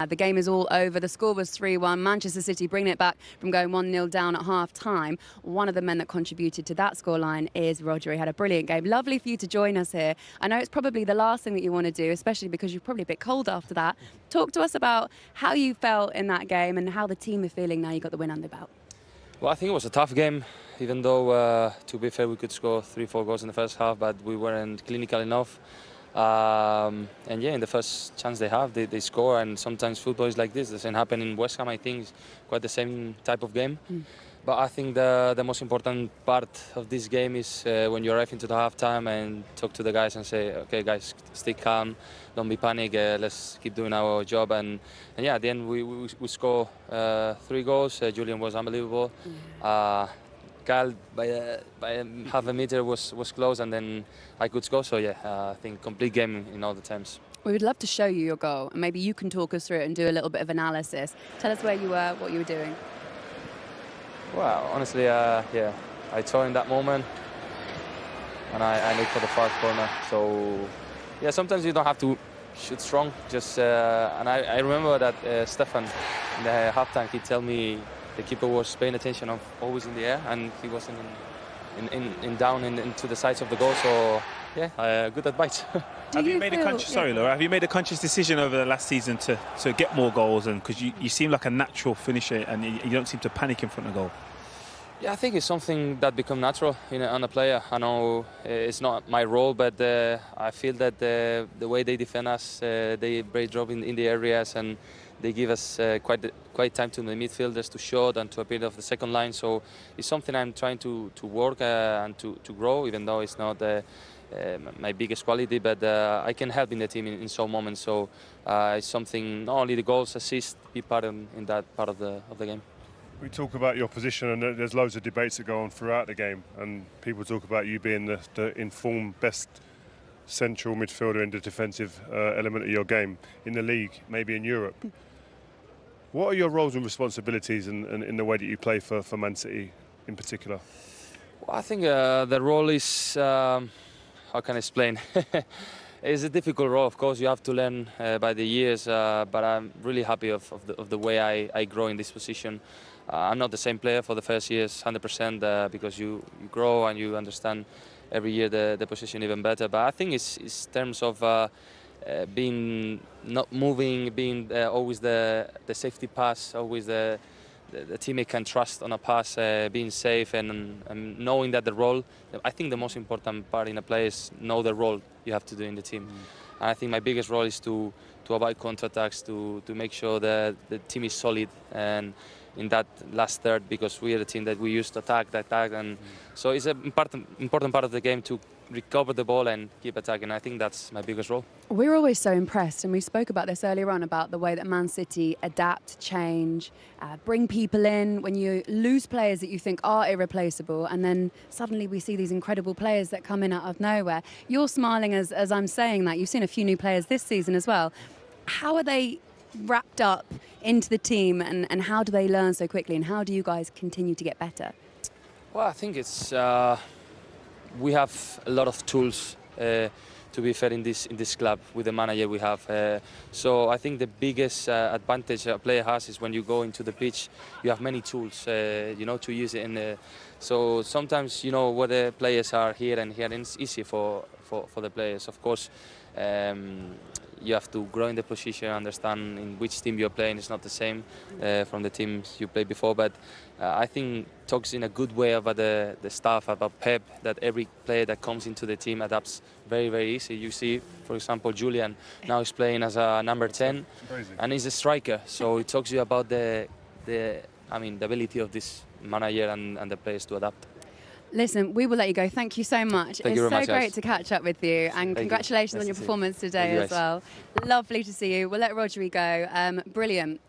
The game is all over. The score was 3-1. Manchester City bringing it back from going 1-0 down at half-time. One of the men that contributed to that scoreline is Rodri. Had a brilliant game. Lovely for you to join us here. I know it's probably the last thing that you want to do, especially because you're probably a bit cold after that. Talk to us about how you felt in that game and how the team are feeling now you got the win under the belt. Well, I think it was a tough game, even though, to be fair, we could score 3-4 goals in the first half, but we weren't clinical enough. And yeah, in the first chance they have, they score, and sometimes football is like this. It doesn't happen in West Ham. I think it's quite the same type of game. But I think the most important part of this game is when you arrive into the halftime and talk to the guys and say, okay, guys, stay calm, don't be panic, let's keep doing our job. And yeah, at the end we score 3 goals. Joleon was unbelievable. Kyle by half a meter was close, and then I could score. So yeah, I think complete game in all the terms. We would love to show you your goal, and maybe you can talk us through it and do a little bit of analysis. Tell us where you were, what you were doing. Well, honestly, yeah, I saw in that moment, and I looked for the far corner. So yeah, sometimes you don't have to shoot strong. Just and I remember that Stefan in the halftime, he told me the keeper was paying attention of always in the air, and he wasn't into the sides of the goal. So yeah, good advice. Have you made a conscious decision over the last season to get more goals, and because you seem like a natural finisher and you don't seem to panic in front of goal? Yeah, I think it's something that becomes natural on a player. I know it's not my role, but I feel that the way they defend us, they break drop in the areas, and they give us quite time to the midfielders to shoot and to appear off the second line. So it's something I'm trying to work and to grow, even though it's not my biggest quality, but I can help in the team in some moments. So it's something, not only the goals, assists, be part in that part of the game. We talk about your position, and there's loads of debates that go on throughout the game, and people talk about you being the informed best central midfielder in the defensive element of your game in the league, maybe in Europe. What are your roles and responsibilities in the way that you play for Man City in particular? Well, I think the role is, how can I explain? It's a difficult role, of course. You have to learn by the years, but I'm really happy of the way I grow in this position. I'm not the same player for the first years, 100%, because you grow and you understand every year the position even better. But I think it's terms of being not moving, being always the safety pass, always the teammate can trust on a pass, being safe and knowing that the role. I think the most important part in a play is know the role you have to do in the team. And I think my biggest role is to avoid counterattacks, to make sure that the team is solid and in that last third, because we are the team that we used to attack, and so it's an important part of the game to recover the ball and keep attacking. I think that's my biggest role. We're always so impressed, and we spoke about this earlier on, about the way that Man City adapt, change, bring people in when you lose players that you think are irreplaceable, and then suddenly we see these incredible players that come in out of nowhere. You're smiling as I'm saying that. You've seen a few new players this season as well. How are they wrapped up into the team, and how do they learn so quickly, and how do you guys continue to get better? Well, I think it's we have a lot of tools to be fair in this club with the manager we have. So I think the biggest advantage a player has is when you go into the pitch, you have many tools, to use it. And so sometimes where the players are here and here, and it's easy for the players. Of course, you have to grow in the position, understand in which team you're playing. It's not the same from the teams you played before, but I think talks in a good way about the staff, about Pep, that every player that comes into the team adapts very, very easy. You see, for example, Joleon now is playing as a number 10, and he's a striker. So it talks to you about the ability of this manager and the players to adapt. Listen, we will let you go. Thank you so much. Thank you very much, so great guys. to catch up with you, and congratulations on your performance today as well. Lovely to see you. We'll let Rodri go. Brilliant.